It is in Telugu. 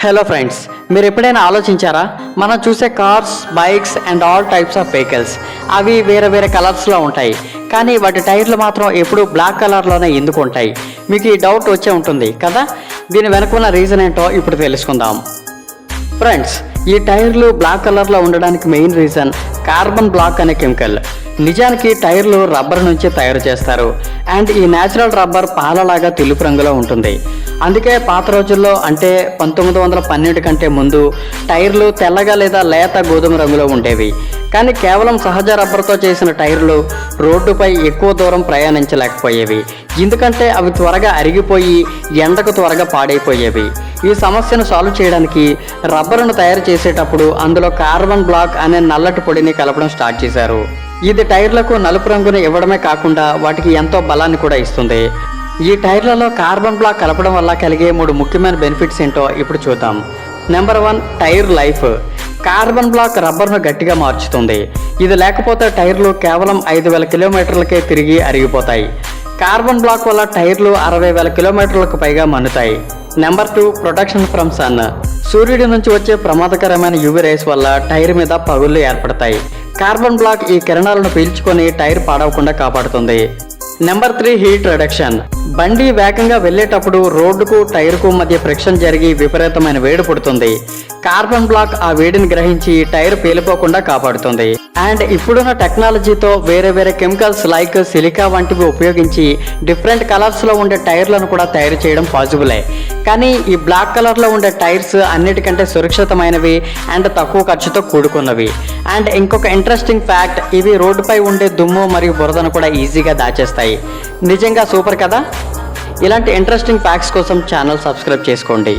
హలో ఫ్రెండ్స్, మీరు ఎప్పుడైనా ఆలోచించారా? మనం చూసే cars, bikes and all types of vehicles అవి వేరే వేరే కలర్స్లో ఉంటాయి, కానీ వాటి టైర్లు మాత్రం ఎప్పుడూ బ్లాక్ కలర్లోనే ఎందుకు ఉంటాయి? మీకు ఈ డౌట్ వచ్చే ఉంటుంది కదా. దీని వెనుకున్న రీజన్ ఏంటో ఇప్పుడు తెలుసుకుందాం. ఫ్రెండ్స్, ఈ టైర్లు బ్లాక్ కలర్లో ఉండడానికి మెయిన్ రీజన్ కార్బన్ బ్లాక్ అనే కెమికల్. నిజానికి టైర్లు రబ్బర్ నుంచి తయారు చేస్తారు అండ్ ఈ న్యాచురల్ రబ్బర్ పాలలాగా తెలుపు రంగులో ఉంటుంది. అందుకే పాత రోజుల్లో అంటే 1912 కంటే ముందు టైర్లు తెల్లగా లేదా లేత గోధుమ రంగులో ఉండేవి. కానీ కేవలం సహజ రబ్బర్తో చేసిన టైర్లు రోడ్డుపై ఎక్కువ దూరం ప్రయాణించలేకపోయేవి, ఎందుకంటే అవి త్వరగా అరిగిపోయి ఎండకు త్వరగా పాడైపోయేవి. ఈ సమస్యను సాల్వ్ చేయడానికి రబ్బరును తయారు చేసేటప్పుడు అందులో కార్బన్ బ్లాక్ అనే నల్లటి పొడిని కలపడం స్టార్ట్ చేశారు. ఇది టైర్లకు నలుపు రంగును ఇవ్వడమే కాకుండా వాటికి ఎంతో బలాన్ని కూడా ఇస్తుంది. ఈ టైర్లలో కార్బన్ బ్లాక్ కలపడం వల్ల కలిగే 3 ముఖ్యమైన బెనిఫిట్స్ ఏంటో ఇప్పుడు చూద్దాం. Number 1, tyre life. Carbon black రబ్బర్ను గట్టిగా మార్చుతుంది. ఇది లేకపోతే టైర్లు కేవలం 5,000 కిలోమీటర్లకే తిరిగి అరిగిపోతాయి. కార్బన్ బ్లాక్ వల్ల టైర్లు 60,000 కిలోమీటర్లకు పైగా మన్నుతాయి. Number 2, protection from sun. సూర్యుడి నుంచి వచ్చే ప్రమాదకరమైన యువి రేస్ వల్ల టైర్ మీద పగుళ్ళు ఏర్పడతాయి. కార్బన్ బ్లాక్ ఈ కిరణాలను పీల్చుకొని టైర్ పాడవకుండా కాపాడుతుంది. Number 3, heat reduction. బండి వేగంగా వెళ్ళేటప్పుడు రోడ్డుకు టైర్కు మధ్య ఫ్రిక్షన్ జరిగి విపరీతమైన వేడి పుడుతుంది. కార్బన్ బ్లాక్ ఆ వేడిని గ్రహించి టైర్ పేలిపోకుండా కాపాడుతుంది. అండ్ ఇప్పుడున్న టెక్నాలజీతో వేరే వేరే కెమికల్స్ లైక్ సిలికా వంటివి ఉపయోగించి డిఫరెంట్ కలర్స్లో ఉండే టైర్లను కూడా తయారు చేయడం పాసిబులే. కానీ ఈ బ్లాక్ కలర్లో ఉండే టైర్స్ అన్నిటికంటే సురక్షితమైనవి అండ్ తక్కువ ఖర్చుతో కూడుకున్నవి. అండ్ ఇంకొక ఇంట్రెస్టింగ్ ఫ్యాక్ట్, ఇవి రోడ్డుపై ఉండే దుమ్ము మరియు బురదను కూడా ఈజీగా దాచేస్తాయి. నిజంగా సూపర్ కదా. ఇలాంటి ఇంట్రెస్టింగ్ ఫ్యాక్ట్స్ కోసం ఛానల్ సబ్స్క్రైబ్ చేసుకోండి.